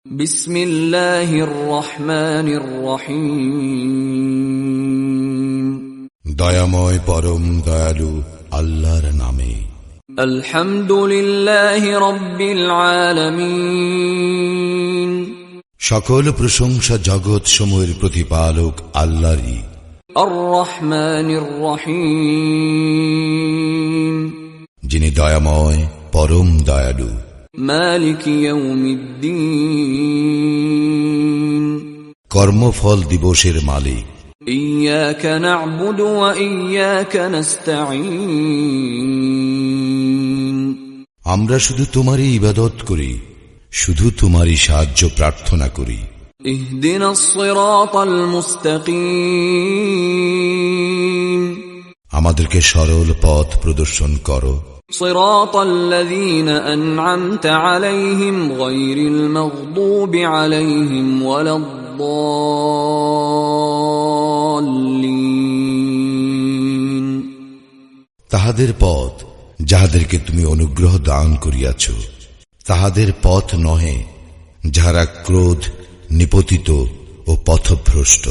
বিসমিল্লাহির রহমানির রহিম। দয়াময় পরম দয়ালু আল্লাহর নামে। আলহামদুলিল্লাহি রাব্বিল আলামিন। সকল প্রশংসা জগৎ সমূহের প্রতিপালক আল্লাহরই। আর রহমানির রহিম। যিনি দয়াময় পরম দয়ালু। মালিক ইয়াউমিদ্দিন। কর্মফল দিবসের মালিক। ইয়্যাকা না'বুদু ওয়া ইয়্যাকা নাস্তাঈন। আমরা শুধু তোমারই ইবাদত করি, শুধু তোমারই সাহায্য প্রার্থনা করি। ইহদিনাস সিরাতাল মুস্তাকিম। আমাদেরকে সরল পথ প্রদর্শন করো। সিরাতাল্লাযীনা আন'আমতা আলাইহিম গায়রিল মাগদুবি আলাইহিম ওয়ালাদ-দাল্লিন। তাহাদের পথ যাহাদেরকে তুমি অনুগ্রহ দান করিয়াছ, তাহাদের পথ নহে যাহারা ক্রোধ নিপতিত ও পথভ্রষ্ট।